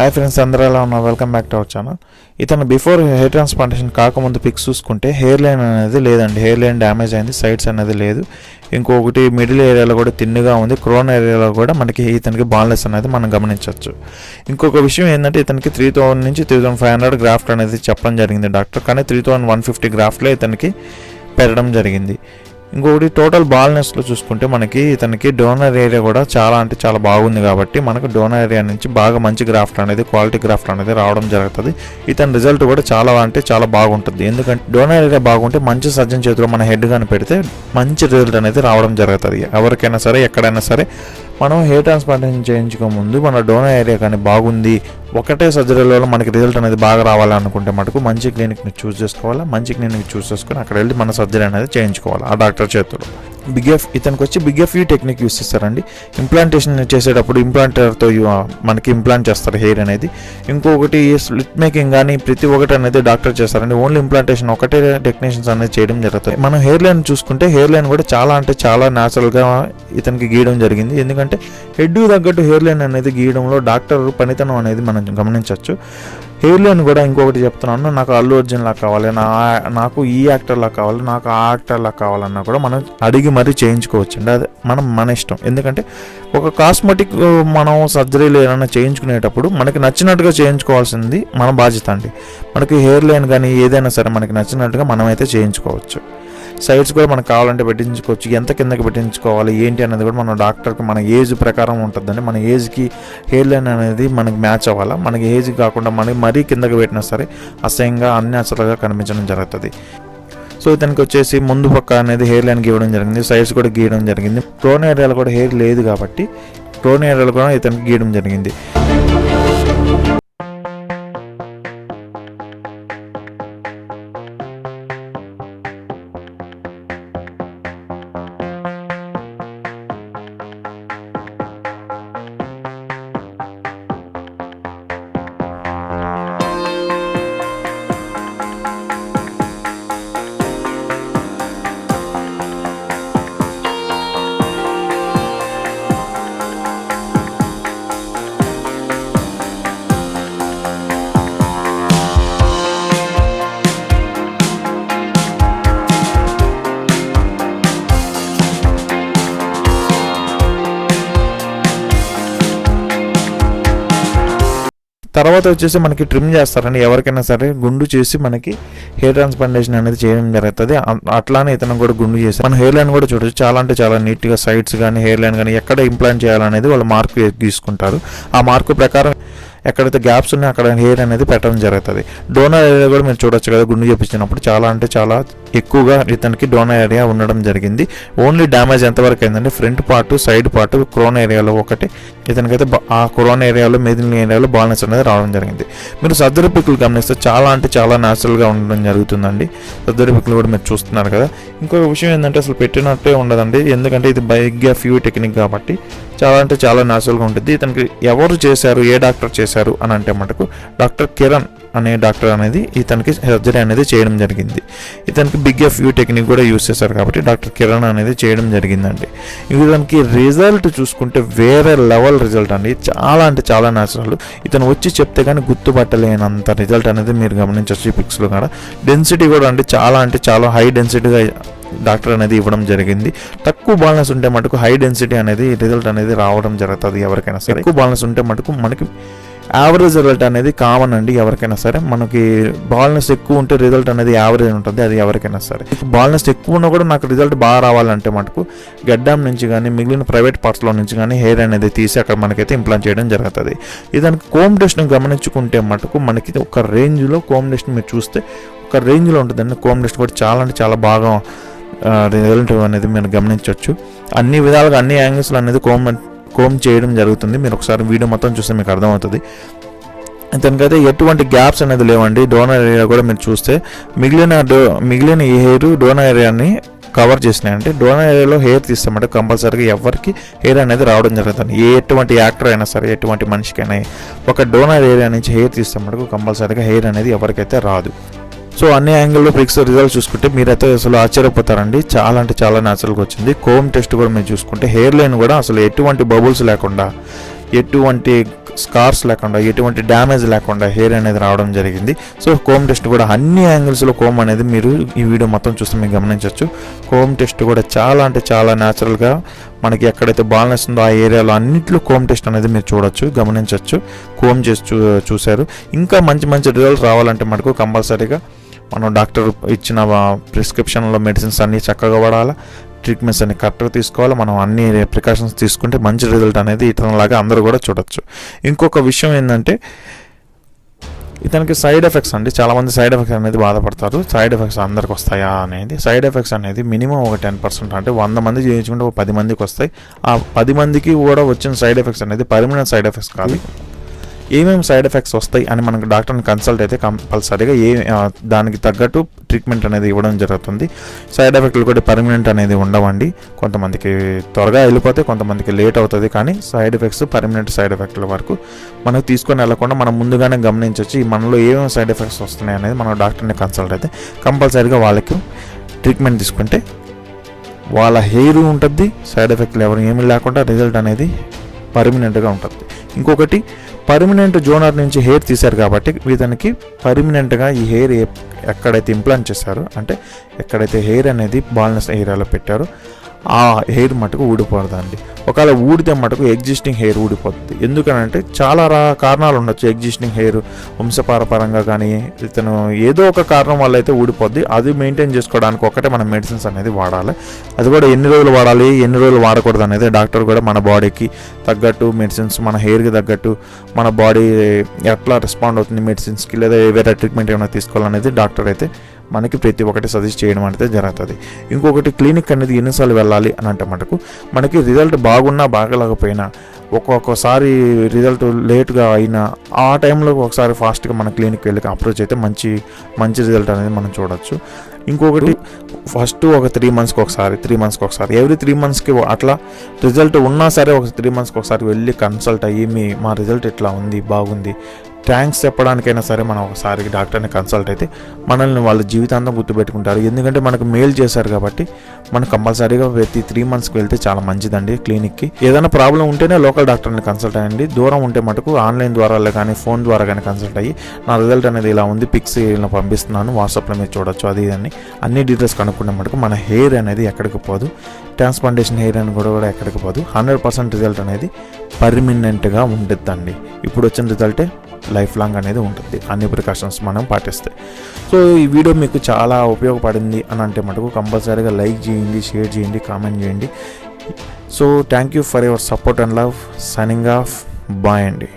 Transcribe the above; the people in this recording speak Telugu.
హాయ్ ఫ్రెండ్స్, అందరూ ఎలా ఉన్నారు? Welcome back to our channel. ఇతను బిఫోర్ హెయిర్ ట్రాన్స్ప్లాంటేషన్ కాకముందు పిక్స్ చూసుకుంటే హెయిర్ లైన్ అనేది లేదండి. హెయిర్ లైన్ డ్యామేజ్ అయింది, సైడ్స్ అనేది లేదు. ఇంకొకటి మిడిల్ ఏరియాలో కూడా తిన్నుగా ఉంది. క్రోన్ ఏరియాలో కూడా మనకి ఇతనికి బాల్నెస్ అనేది మనం గమనించవచ్చు. ఇంకొక విషయం ఏంటంటే ఇతనికి 3000 నుంచి 3500 గ్రాఫ్ట్ అనేది చెప్పడం జరిగింది డాక్టర్, కానీ 3150 గ్రాఫ్ట్లో ఇతనికి పెట్టడం జరిగింది. ఇంకొకటి టోటల్ బాల్నెస్లో చూసుకుంటే మనకి ఇతనికి డోనర్ ఏరియా కూడా చాలా బాగుంది. కాబట్టి మనకు డోనర్ ఏరియా నుంచి బాగా మంచి గ్రాఫ్ట్ అనేది, క్వాలిటీ గ్రాఫ్ట్ అనేది రావడం జరుగుతుంది. ఇతని రిజల్ట్ కూడా చాలా బాగుంటుంది. ఎందుకంటే డోనర్ ఏరియా బాగుంటే మంచి సర్జన్ చేతిలో మన హెడ్ కానీ పెడితే మంచి రిజల్ట్ అనేది రావడం జరుగుతుంది. ఎవరికైనా సరే, ఎక్కడైనా సరే మనం హెయిర్ ట్రాన్స్ప్లాంటేషన్ చేయించుకోముందు మన డోనర్ ఏరియా కానీ బాగుంది, ఒకటే సర్జరీలో మనకి రిజల్ట్ అనేది బాగా రావాలనుకుంటే మటుకు మంచి క్లినిక్ని చూస్ చేసుకోవాలి. మంచి క్లినిక్ చూస్ చేసుకుని అక్కడ వెళ్ళి మన సర్జరీ అనేది చేయించుకోవాలి ఆ డాక్టర్ చేతుల్లో. ఇతనికి వచ్చి big F U technique use చేస్తారండి. ఇంప్లాంటేషన్ చేసేటప్పుడు ఇంప్లాంటర్తో మనకి ఇంప్లాంట్ చేస్తారు హెయిర్ అనేది. ఇంకొకటి స్ప్లిట్ మేకింగ్ కానీ ప్రతి ఒక్కటి అనేది డాక్టర్ చేస్తారండి. ఓన్లీ ఇంప్లాంటేషన్ ఒకటే టెక్నీషియన్స్ అనేది చేయడం జరుగుతుంది. మనం హెయిర్ లైన్ చూసుకుంటే హెయిర్ లైన్ కూడా చాలా న్యాచురల్గా ఇతనికి గీయడం జరిగింది. ఎందుకంటే హెడ్ తగ్గట్టు హెయిర్ లైన్ అనేది గీయడంలో డాక్టర్ పనితనం అనేది మనం గమనించవచ్చు. హెయిర్ లైన్ కూడా ఇంకొకటి చెప్తున్నాను, నాకు అల్లు అర్జున్ లా కావాలి, నాకు ఈ యాక్టర్ లా కావాలి, నాకు ఆ యాక్టర్ లా కావాలన్నా కూడా మనం అడిగి మరీ చేయించుకోవచ్చు అండి. అది మన ఇష్టం. ఎందుకంటే ఒక కాస్మెటిక్ మనం సర్జరీలు ఏమైనా చేయించుకునేటప్పుడు మనకి నచ్చినట్టుగా చేయించుకోవాల్సింది మన బాధ్యత అండి. మనకి హెయిర్ లైన్ కానీ ఏదైనా సరే మనకి నచ్చినట్టుగా మనమైతే చేయించుకోవచ్చు. సైడ్స్ కూడా మనకు కావాలంటే పెట్టించుకోవచ్చు. ఎంత కిందకి పెట్టించుకోవాలి ఏంటి అనేది కూడా మన డాక్టర్కి మన ఏజ్ ప్రకారం ఉంటుందండి. మన ఏజ్కి హెయిర్ లైన్ అనేది మనకి మ్యాచ్ అవ్వాలా. మనకి ఏజ్ కాకుండా మనకి మరీ కిందకి పెట్టినా సరే అసహ్యంగా అన్యాచురల్గా కనిపించడం జరుగుతుంది. సో ఇతనికి వచ్చేసి ముందు పక్క అనేది హెయిర్ లైన్ గీయడం జరిగింది, సైడ్స్ కూడా గీయడం జరిగింది. క్రోన్ ఏరియాలో కూడా హెయిర్ లేదు కాబట్టి క్రోన్ ఏరియాలో కూడా ఇతనికి గీయడం జరిగింది. తర్వాత వచ్చేసి మనకి ట్రిమ్ చేస్తారండి. ఎవరికైనా సరే గుండు చేసి మనకి హెయిర్ ట్రాన్స్ప్లాంటేషన్ అనేది చేయడం జరుగుతుంది. అట్లానే ఇతను కూడా గుండు చేసి మన హెయిర్ లైన్ కూడా చూడొచ్చు. చాలా నీట్గా సైడ్స్ కానీ హెయిర్ లైన్ కానీ ఎక్కడ ఇంప్లాంట్ చేయాలనేది వాళ్ళు మార్క్ తీసుకుంటారు. ఆ మార్కు ప్రకారం ఎక్కడైతే గ్యాప్స్ ఉన్నాయో అక్కడ హెయిర్ అనేది పెట్టడం జరుగుతుంది. డోనర్ ఏరియా కూడా మీరు చూడొచ్చు కదా, గుండు చేపించినప్పుడు చాలా ఎక్కువగా ఇతనికి డోనర్ ఏరియా ఉండడం జరిగింది. ఓన్లీ డ్యామేజ్ ఎంతవరకు అయిందంటే front part, side part, crown ఏరియాలో ఒకటి. ఇతనికైతే ఆ క్రోన్ ఏరియాలో మిడిల్ ఏరియాలో బాల్నెస్ అనేది రావడం జరిగింది. మీరు సర్జరీ పిక్లు గమనిస్తే చాలా న్యాచురల్గా ఉండడం జరుగుతుందండి. సర్జరీ పిక్లు కూడా మీరు చూస్తున్నారు కదా. ఇంకొక విషయం ఏంటంటే అసలు పెట్టినట్టే ఉండదండి. ఎందుకంటే ఇది బిగ్ ఎఫ్ యూ టెక్నిక్ కాబట్టి చాలా న్యాచురల్గా ఉంటుంది. ఇతనికి ఎవరు చేశారు, ఏ డాక్టర్ చేశారు అని అంటే మటుకు డాక్టర్ కిరణ్ అనే డాక్టర్ అనేది ఇతనికి సర్జరీ అనేది చేయడం జరిగింది. ఇతనికి బిగ్ ఎఫ్ యూ టెక్నిక్ కూడా యూస్ చేశారు కాబట్టి డాక్టర్ కిరణ్ అనేది చేయడం జరిగిందండి. ఇతనికి రిజల్ట్ చూసుకుంటే వేరే లెవెల్ రిజల్ట్ అండి. చాలా న్యాచురల్. ఇతను వచ్చి చెప్తే కానీ గుర్తుపట్టలేనంత రిజల్ట్ అనేది మీరు గమనించవచ్చు ఈ పిక్స్లో కూడా. డెన్సిటీ కూడా అండి చాలా హై డెన్సిటీగా డాక్టర్ అనేది ఇవ్వడం జరిగింది. తక్కువ బాల్నెస్ ఉంటే మటుకు హై డెన్సిటీ అనేది రిజల్ట్ అనేది రావడం జరుగుతుంది ఎవరికైనా సరే. ఎక్కువ బాల్నెస్ ఉంటే మటుకు మనకి యావరేజ్ రిజల్ట్ అనేది కామన్ అండి ఎవరికైనా సరే. మనకి బాల్నెస్ ఎక్కువ ఉంటే రిజల్ట్ అనేది యావరేజ్ ఉంటుంది, అది ఎవరికైనా సరే. బాల్నెస్ ఎక్కువ ఉన్నా కూడా నాకు రిజల్ట్ బాగా రావాలంటే మటుకు గడ్డం నుంచి కానీ మిగిలిన ప్రైవేట్ పార్ట్స్లో నుంచి కానీ హెయిర్ అనేది తీసి అక్కడ మనకైతే ఇంప్లాంట్ చేయడం జరుగుతుంది. ఇదానికి కోమ్ టెస్ట్ని గమనించుకుంటే మటుకు మనకి ఒక రేంజ్లో కోమ్ టెస్ట్ మీరు చూస్తే ఒక రేంజ్లో ఉంటుందండి. కోమ్ టెస్ట్ కూడా చాలా బాగా రిజల్ట్ అనేది మీరు గమనించవచ్చు. అన్ని విధాలుగా అన్ని యాంగిల్స్లో అనేది కోమ్ చేయడం జరుగుతుంది. మీరు ఒకసారి వీడియో మొత్తం చూస్తే మీకు అర్థమవుతుంది. ఇతనికైతే ఎటువంటి గ్యాప్స్ అనేది లేవండి. డోనర్ ఏరియా కూడా మీరు చూస్తే మిగిలిన ఈ హెయిర్ డోనర్ ఏరియాని కవర్ చేసినాయంటే డోనర్ ఏరియాలో హెయిర్ తీస్తామంటే కంపల్సరీగా ఎవరికి హెయిర్ అనేది రావడం జరుగుతుంది. ఎటువంటి యాక్టర్ అయినా సరే, ఎటువంటి మనిషికైనా ఒక డోనర్ ఏరియా నుంచి హెయిర్ తీస్తామంటే కంపల్సరీగా హెయిర్ అనేది ఎవరికైతే రాదు. సో అన్ని యాంగిల్లో పిక్స్ రిజల్ట్ చూసుకుంటే మీరైతే అసలు ఆశ్చర్యపోతారండి. చాలా న్యాచురల్గా వచ్చింది. కోమ్ టెస్ట్ కూడా మీరు చూసుకుంటే హెయిర్ లైన్ కూడా అసలు ఎటువంటి బబుల్స్ లేకుండా ఎటువంటి స్కార్స్ లేకుండా, ఎటువంటి డ్యామేజ్ లేకుండా హెయిర్ అనేది రావడం జరిగింది. సో కోమ్ టెస్ట్ కూడా అన్ని యాంగిల్స్లో కోమ్ అనేది మీరు ఈ వీడియో మొత్తం చూస్తే మీరు గమనించవచ్చు. కోమ్ టెస్ట్ కూడా చాలా అంటే చాలా న్యాచురల్గా మనకి ఎక్కడైతే బాల్నెస్ ఉందో ఆ ఏరియాలో అన్నింటిలో కోమ్ టెస్ట్ అనేది మీరు చూడొచ్చు, గమనించవచ్చు. కోమ్ చేసి చూశారు. ఇంకా మంచి మంచి రిజల్ట్స్ రావాలంటే మనకు కంపల్సరీగా మనం డాక్టర్ ఇచ్చిన ప్రిస్క్రిప్షన్లో మెడిసిన్స్ అన్నీ చక్కగా వాడాలి, ట్రీట్మెంట్స్ అన్ని కరెక్ట్గా తీసుకోవాలి. మనం అన్ని ప్రికాషన్స్ తీసుకుంటే మంచి రిజల్ట్ అనేది ఇతనిలాగా అందరూ కూడా చూడొచ్చు. ఇంకొక విషయం ఏంటంటే ఇతనికి సైడ్ ఎఫెక్ట్స్ అండి. చాలామంది సైడ్ ఎఫెక్ట్స్ అనేది బాధపడతారు. సైడ్ ఎఫెక్ట్స్ అందరికి వస్తాయా అనేది. సైడ్ ఎఫెక్ట్స్ అనేది మినిమం ఒక 10%, అంటే 100 మంది చేయించుకుంటే ఒక 10 మందికి వస్తాయి. ఆ 10 మందికి కూడా వచ్చిన సైడ్ ఎఫెక్ట్స్ అనేది పర్మనెంట్ సైడ్ ఎఫెక్ట్స్ కాదు. ఏమేమి సైడ్ ఎఫెక్ట్స్ వస్తాయి అని మనకు డాక్టర్ని కన్సల్ట్ అయితే కంపల్సరీగా దానికి తగ్గట్టు ట్రీట్మెంట్ అనేది ఇవ్వడం జరుగుతుంది. సైడ్ ఎఫెక్ట్లు కూడా పర్మనెంట్ అనేది ఉండవండి. కొంతమందికి త్వరగా వెళ్ళిపోతే, కొంతమందికి లేట్ అవుతుంది. కానీ సైడ్ ఎఫెక్ట్స్ పర్మనెంట్ సైడ్ ఎఫెక్ట్ల వరకు మనకు తీసుకొని వెళ్ళకుండా మనం ముందుగానే గమనించవచ్చు ఈ మనలో ఏమేమి సైడ్ ఎఫెక్ట్స్ వస్తున్నాయి అనేది మనం డాక్టర్ని కన్సల్ట్ అయితే కంపల్సరీగా వాళ్ళకి ట్రీట్మెంట్ తీసుకుంటే వాళ్ళ హెయిర్ ఉంటుంది, సైడ్ ఎఫెక్ట్లు ఎవరు ఏమీ లేకుండా రిజల్ట్ అనేది పర్మనెంట్గా ఉంటుంది. ఇంకొకటి పర్మనెంట్ జోనర్ నుంచి హెయిర్ తీశారు కాబట్టి ఇతనికి పర్మనెంట్గా ఈ హెయిర్ ఎక్కడైతే ఇంప్లాంట్ చేశారో, అంటే ఎక్కడైతే హెయిర్ అనేది బాల్నెస్ ఏరియాలో పెట్టారో ఆ హెయిర్ మటుకు ఊడిపోదండి. ఒకవేళ ఊడితే మటుకు ఎగ్జిస్టింగ్ హెయిర్ ఊడిపోతుంది. ఎందుకనంటే చాలా కారణాలు ఉండొచ్చు. ఎగ్జిస్టింగ్ హెయిర్ వంశపారపరంగా కానీ ఇతను ఏదో ఒక కారణం వల్ల అయితే ఊడిపోద్ది. అది మెయింటైన్ చేసుకోవడానికి ఒకటే మనం మెడిసిన్స్ అనేది వాడాలి. అది కూడా ఎన్ని రోజులు వాడాలి, ఎన్ని రోజులు వాడకూడదు అనేది డాక్టర్ కూడా మన బాడీకి తగ్గట్టు మెడిసిన్స్, మన హెయిర్కి తగ్గట్టు మన బాడీ ఎట్లా రెస్పాండ్ అవుతుంది మెడిసిన్స్కి, లేదా వేరే ట్రీట్మెంట్ ఏమైనా తీసుకోవాలనేది డాక్టర్ అయితే మనకి ప్రతి ఒక్కటి సజెస్ట్ చేయడం అనేది జరుగుతుంది. ఇంకొకటి క్లినిక్ అనేది ఎన్నిసార్లు వెళ్ళాలి అని అంటే మటుకు మనకి రిజల్ట్ బాగున్నా బాగలేకపోయినా, ఒక్కొక్కసారి రిజల్ట్ లేట్గా అయినా ఆ టైంలో ఒకసారి ఫాస్ట్గా మన క్లినిక్ వెళ్ళి అప్రోచ్ అయితే మంచి రిజల్ట్ అనేది మనం చూడొచ్చు. ఇంకొకటి ఫస్ట్ ఒక 3 మంత్స్కి ఒకసారి, 3 మంత్స్కి ఒకసారి, ఎవ్రీ 3 మంత్స్కి అట్లా రిజల్ట్ ఉన్నా సరే ఒక 3 మంత్స్కి ఒకసారి వెళ్ళి కన్సల్ట్ అయ్యి మా రిజల్ట్ ఎట్లా ఉంది, బాగుంది, థ్యాంక్స్ చెప్పడానికైనా సరే మనం ఒకసారి డాక్టర్ని కన్సల్ట్ అయితే మనల్ని వాళ్ళ జీవితాంతం గుర్తుపెట్టుకుంటారు. ఎందుకంటే మనకు మెయిల్ చేశారు కాబట్టి మనం కంపల్సరీగా ప్రతి 3 మంత్స్కి వెళ్తే చాలా మంచిదండి క్లినిక్కి. ఏదైనా ప్రాబ్లం ఉంటేనే లోకల్ డాక్టర్ని కన్సల్ట్ అయ్యండి. దూరం ఉంటే మటుకు ఆన్లైన్ ద్వారా కానీ ఫోన్ ద్వారా కానీ కన్సల్ట్ అయ్యి నా రిజల్ట్ అనేది ఇలా ఉంది, పిక్స్ ఇలా పంపిస్తున్నాను, వాట్సాప్లో మీరు చూడొచ్చు, అది అన్ని డీటెయిల్స్ కనుక్కునే మటుకు మన హెయిర్ అనేది ఎక్కడికి పోదు, ట్రాన్స్ప్లాంటేషన్ హెయిర్ అని కూడా ఎక్కడికి పోదు. 100% రిజల్ట్ అనేది పర్మనెంట్గా ఉంటుందండి. ఇప్పుడు వచ్చిన రిజల్టే లైఫ్ లాంగ్ అనేది ఉంటుంది అన్ని ప్రికాషన్స్ మనం పాటిస్తే. సో ఈ వీడియో మీకు చాలా ఉపయోగపడింది అని అంటే మటుకు కంపల్సరీగా లైక్ చేయండి, షేర్ చేయండి, కామెంట్ చేయండి. So thank you for your support and love. Signing off. Bye అండి.